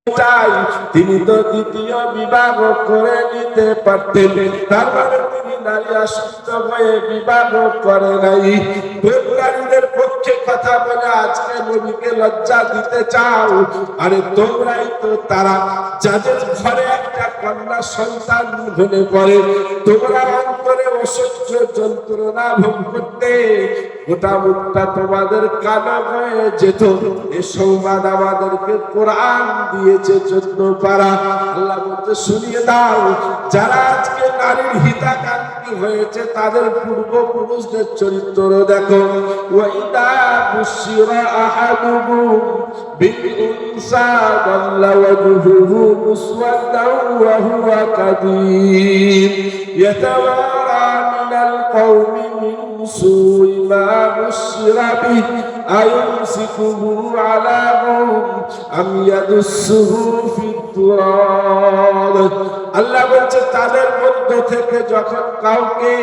চাই, তিনি তো দ্বিতীয় বিবাহ করে নিতে পারতেন। তার মানে তিনি নারী আসক্ত হয়ে বিবাহ করে নাই। নারীদের পক্ষে কথা বলে আজকে নবীকে লজ্জা দিতে চাও? আরে তোমরাই তো তারা যাদের ঘরে একটা কন্যা সন্তান হলে পরে তোমরা অন্তরে অসহ্য যন্ত্রণা ভোগ করতে গোটা মুখটা তোমাদের কালো হয়ে যেত। এ সংবাদ আমাদেরকে কোরআন দিয়েছে 14 পারা। আল্লাহ বলতে শুনিয়ে দাও, যারা আজকে নারীর হিতাকাঙ্ক্ষী হয়েছে তাদের পূর্বপুরুষদের চরিত্র দেখো। ওয়াইদা বুশিরা আহাদুহুম বিল-উনসা যাল্লা ওয়াজহুহু মুসওয়াদাও ওয়া হুয়া কাযীব ইয়াতাওয়ারা মিনাল কওমি মিন সুই মা বুশিরা বিহি আয়ুমসিকুহু আলা হুম আম ইয়াদুসসুহু ফিত-তুরাব। আল্লাহ বলছে তাদের মধ্য থেকে যখন কাউকে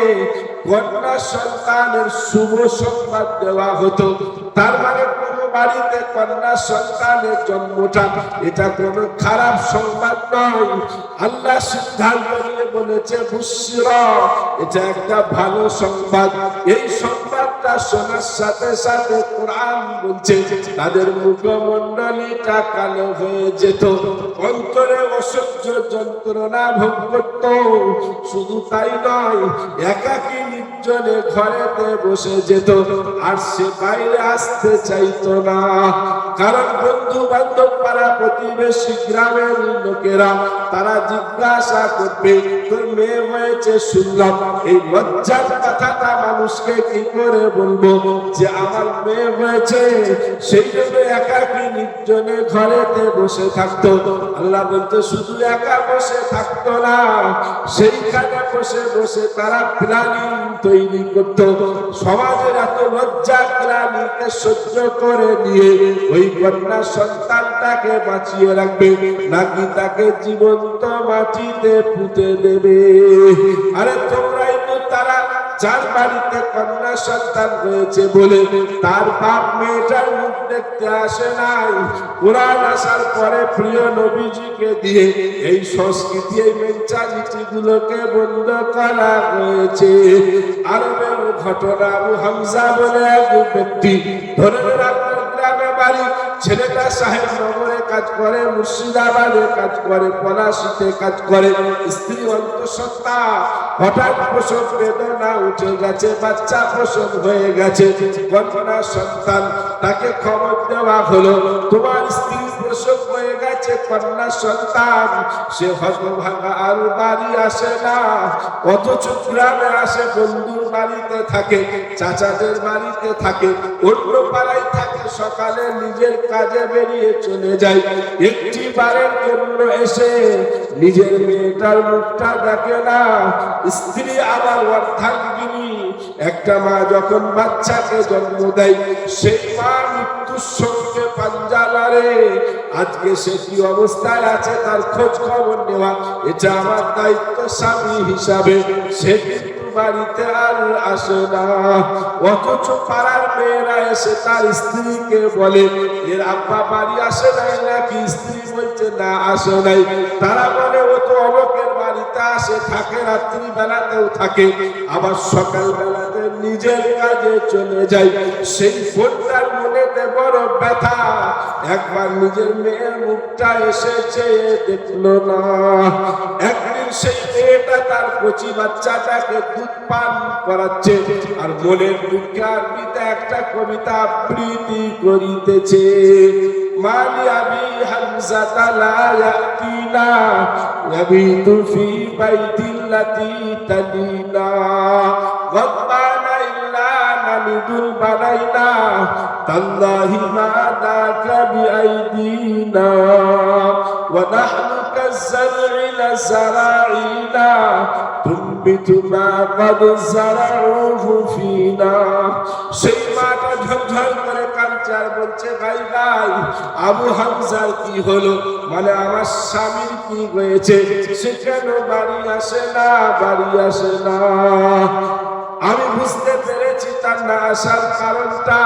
কন্যা সন্তানের শুভ সংবাদ দেওয়া হতো, তার মানে কোনো বাড়িতে কন্যা সন্তানের জন্মটা এটা কোনো খারাপ সংবাদ নয়। আল্লাহ সিদ্ধান্ত নিয়ে বলেছে বুশরা, এটা একটা ভালো সংবাদ। এই সংবাদটা শোনার সাথে সাথে কোরআন বলছে তাদের মুখমণ্ডলীটা কালো হয়ে যেত, অন্তরে অসহ্য যন্ত্রণা ভোগ করত। শুধু তাই নয়, একাকী নির্জনে ঘরেতে বসে যেত, আর সে বাইরে আসতে চাইতো না। কারণ বন্ধু বান্ধব, পাড়া প্রতিবেশী, গ্রামের লোকেরা তারা জিজ্ঞাসা করবে তোর মেয়ে হয়েছে শুনলাম। এই লজ্জার কথাটা মানুষকে কি করে বলবো যে আমার মেয়ে হয়েছে? সেই জন্য একাকী নির্জনে ঘরেতে বসে থাকতো। আল্লাহ বলতে শুধু একা বসে থাকতো না, সেইখানে বসে বসে তারা প্ল্যানিং তৈরি করতো। সমাজের এত লজ্জা গ্লানিকে সহ্য করে নিয়ে ওই কন্যা সন্তানটাকে বাঁচিয়ে রাখবে নাকি তাকে জীবন্ত মাটিতে পুঁতে দেবে। আরে তোমরাই তো তারা যার বাড়িতে কন্যা সন্তান রয়েছে বলে তার বাপ মেয়েটার মুখ দেখতে আসে নাই। কোরআন আসার পরে প্রিয় নবীজিকে দিয়ে এই সংস্কৃতি, এই মেন্টালিটি গুলোকে বন্ধ করা হয়েছে। আরবের ঘটনা, আবু হামজা বলে এক ব্যক্তি, ধরে আপনার গ্রামে বাড়ি, ছেলেটা সাহেবনগরে কাজ করে, মুর্শিদাবাদে কাজ করে, পলাশিতে কাজ করে, স্ত্রী অন্তঃসত্ত্বা। হঠাৎ প্রসব বেদনা উঠে গেছে, বাচ্চা প্রসব হয়ে গেছে, কন্যা সন্তান। তাকে খবর দেওয়া হলো তোমার স্ত্রী প্রসব হয়ে গেছে, কন্যা সন্তান। সে হতভাগা আর বাড়ি আসে না, অথচ গ্রামে আসে, বন্ধুর বাড়িতে থাকে, চাচাদের বাড়িতে থাকে, অন্য পাড়ায় থাকে। সকালে নিজের কাজে বেরিয়ে চলে যায়, একটি বারের জন্য এসে নিজের মেয়েটার মুখটা দেখে না। স্ত্রী আবার অর্ধাঙ্গিনী। একটা মা যখন বাচ্চাকে জন্ম দেয়, সেই মা মৃত্যুর সঙ্গে পাঞ্জা লড়ে। আজকে সে কি অবস্থায় আছে তার খোঁজ খবর নেওয়া, এটা আমার দায়িত্ব স্বামী হিসাবে। সে বাড়িতে আর আসে না, অথচ পাড়ার মেয়েরা এসে তার স্ত্রীকে বলে এর আব্বা বাড়ি আসে নাই নাকি? স্ত্রী বলছে না, আসে নাই। তারা বলে ও তো অমকের বাড়িতে আসে, থাকে, রাত্রি বেলাতেও থাকে, আবার সকাল বেলাতে নিজের কাজে চলে যায়। সেই ফোনটার মনেতে বড় ব্যথা, একবার নিজের মেয়ের মুখটা এসেছে দেখলো না। একদিন সেই মেয়েটা তার কচি বাচ্চাটাকে দুধ পান করাচ্ছে, আর মনের দুঃখে আরবিতে একটা কবিতা আবৃত্তি করিতেছে। মালি আবি হামজা লা ইয়াতিনা ইয়াবিতু ফি বাইতিল্লাতি তালিনা গাব্বানা ইল্লা নামিদুল বানাইনা তাল্লাহি মা দাকা বিআইদিনা ওয়া নাহনু কায-যার'i লাযারা'িনা তুমবিতু মা কাদ যারা'উহু ফিনা। সেই মাটা ঝরঝর করে কাঁদছে আর বলছে ভাই ভাই, আবু হামজার কি হলো? মানে আমার স্বামীর কি হয়েছে? সে কেন বাড়ি আসে না, বাড়ি আসে না? আমি বুঝতে পেরেছি তার না আসার কারণটা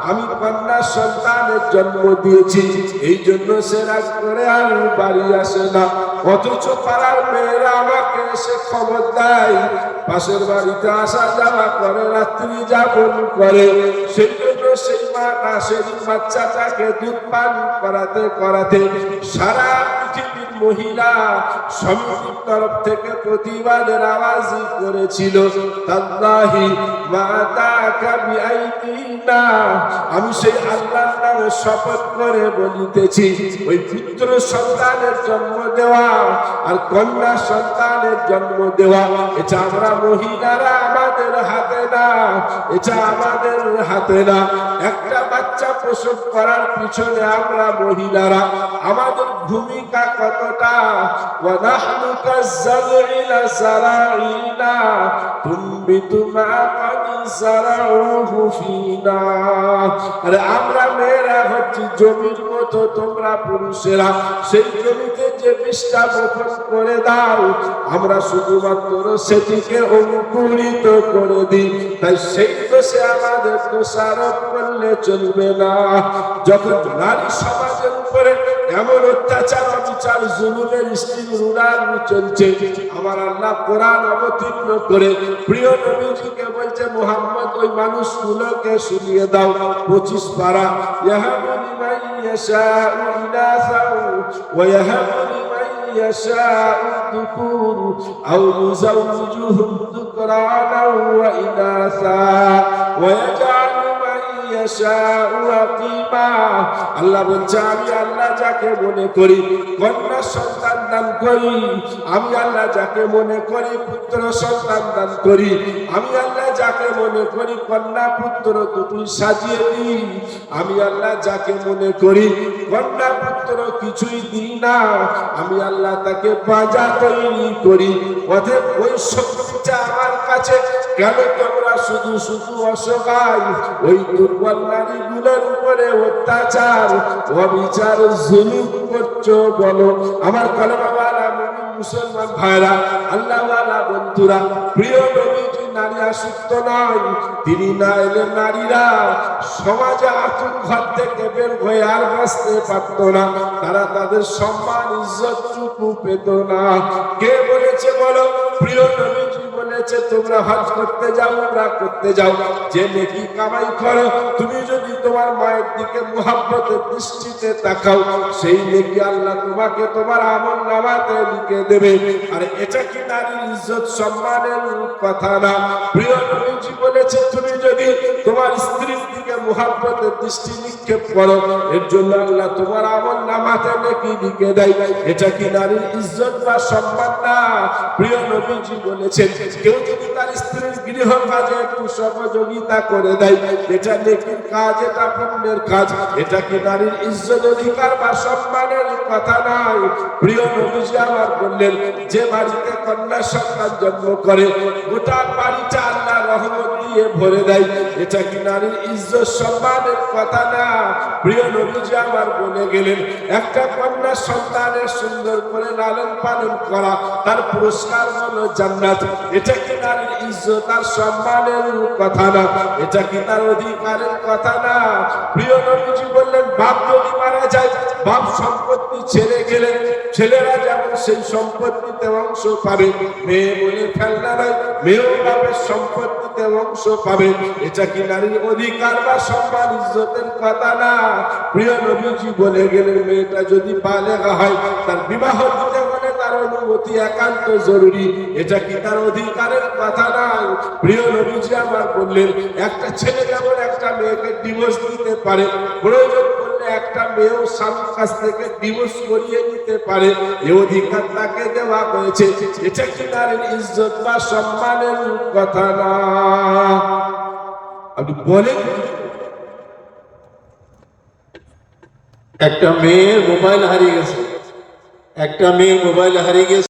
আমি কন্যা সন্তানের জন্ম দিয়েছি, এই জন্য সে রাগ করে আর বাড়ি আসে না। অথচ পাড়ার মেয়েরা আমাকে এসে খবর দেয়, পাশের বাড়িতে আসা যাওয়া করে, রাত্রি যাপন করে। সেই জন্য সেই মাটা সেই বাচ্চাটাকে দুধ পান করাতে করাতে সারা পৃথিবীর মহিলা সমিতির তরফ থেকে প্রতিবাদের আওয়াজ করেছিল, তাল্লাহি মাতাকা বিআইদিনা, আমি সেই আল্লাহর নামে শপথ করে বলিতেছি, ওই পুত্র সন্তানের জন্ম দেওয়া আর কন্যা সন্তানের জন্ম দেওয়া এটা আমরা মহিলারা আমাদের হাতে না, এটা আমাদের হাতে না। একটা বাচ্চা প্রসব করার পিছনে আমরা মহিলারা আমাদের ভূমিকা কতটা, ওয়া নাহনু কাজ্জালইলা সারাইনা তুনবিতু মা কাদ সারাউহু ফিনা, আরে আমরা মেয়েরা হচ্ছি জমির মতো, তোমরা পুরুষেরা সেই জমিতে যে বীজটা বপন করে দাও আমরা শুধুমাত্র সেটিকে অঙ্কুরিত করে দিই, তাই সেই দোষে আমাদের দোষারোপ করলে চলবে না। যখন নারী সমাজের উপরে এমন অত্যাচার অবিচার জুলুমের স্টিল চলছে, আমার আল্লাহ কোরআন অবতীর্ণ করে প্রিয় নবীজিকে বলছে, মুহাম্মদ ওই মানুষগুলোকে শুনিয়ে দাও 25 পারা, ইয়াহাবু লিমান ইয়াশাউ ইনাসাও ওয়া ইয়াহাবু লিমান ইয়াশাউ যুকুর আও ইউযাওযিজুহুম যুকরানাও ওয়া ইনাসা ওয়া ইয়াজআলু মান ইয়াশাউ আকিমা। আল্লাহ বলছে, আমি আল্লাহ যাকে মনে করি কন্যা সন্তান দান করি, আমি আল্লাহ যাকে মনে করি পুত্র সন্তান দান করি, আমি আল্লাহ যাকে মনে করি কন্যা পুত্র দুটি সাজিয়ে দিই, আমি আল্লাহ যাকে মনে করি কন্যা পুত্র কিছুই দিই না, আমি আল্লাহ তাকে বাজা তৈরি করি। অতএব ওই শক্তিটা আমার কাছে, কেন তোমরা শুধু শুধু অসহায় ওই দুর্বল নারীগুলোর উপরে অত্যাচার অবিচার জুলুম করছো বলো? আমার কলেমাওয়ালা মুসলমান ভাইরা, আল্লাহওয়ালা বন্ধুরা, প্রিয় নবীজি নারী আসক্ত নয়, তিনি না এলে নারীরা সমাজে আতুর ঘর থেকে বের হয়ে আর বাঁচতে পারত না, তারা তাদের সম্মান ইজ্জতটুকু পেত না। কে বলেছে বলো? প্রিয় নবীজি বলেছে, তোমরা হজ করতে যাও, উমরা করতে যাও, যে নেকি কামাই করো তুমি যদি তোমার মায়ের দিকে মুহাব্বতের দৃষ্টিতে তাকাও, সেই নেকি আল্লাহ তোমাকে তোমার আমল নামাতে লিখে দেবে। আর এটা কি নারীর ইজ্জত সম্মানের কথা না? প্রিয় নবীজি বলেছে, তুমি যদি তোমার স্ত্রীর দিকে মুহাব্বতের দৃষ্টি নিক্ষেপ করো, এর জন্য আল্লাহ তোমার আমল নামাতে নেকি লিখে দেয়। এটা কি নারীর ইজ্জত বা সম্মান না? প্রিয় নবীজি বলেছেন, কেউ যদি তার স্ত্রীর গৃহ কাজে একটু সহযোগিতা করে দেয়, এটা নেকির কাজ, এটা পুণ্যের কাজ, এটা কি নারীর ইজ্জত অধিকার বা সম্মানের কথা নয়? প্রিয় নবীজি আমার বললেন, যে বাড়িতে কন্যা সন্তান জন্ম করে গোটা বাড়িটা আল্লাহ রহমত দিয়ে ভরে দেয়, এটা কি নারীর ইজ্জত সম্মানের কথা না? প্রিয় নবীজি আমার বলে গেলেন, একটা কন্যা সন্তানের সুন্দর করে লালন পালন করা তার পুরস্কার হলো জান্নাত। এটা কি নারীর ইজ্জত আর সম্মানের কথা না? এটা কি তার অধিকারের কথা না? প্রিয় নবীজি বললেন, বাপ যদি মারা যায়, বাপ সম্পত্তি ছেড়ে গেলে ছেলেরা যেমন সেই সম্পত্তিতে অংশ পাবে, মেয়ে বলে ফেলনা নয়, মেয়েও বাপের সম্পত্তিতে অংশ পাবে। এটা কি নারীর অধিকার বা সম্মান ইজ্জতের কথা না? প্রিয় নবীজি বলে গেলেন, মেয়েটা যদি বালেগা হয়, তার বিবাহ দিতে হলে তার অনুমতি একান্ত জরুরি। এটা কি তার অধিকারের কথা নয়? প্রিয় নবীজি আমার বললেন, একটা ছেলে যেমন একটা মেয়েকে ডিভোর্স দিতে পারে, প্রয়োজন করলে একটা মেয়েও স্বামীর কাছ থেকে ডিভোর্স করিয়ে নিতে পারে, এ অধিকার তাকে দেওয়া হয়েছে। এটা কি নারীর ইজ্জত বা সম্মানের কথা না? আপনি বলেন, একটা মেয়ের মোবাইল হারিয়ে গেছে, একটা মেয়ের মোবাইল হারিয়ে গেছে।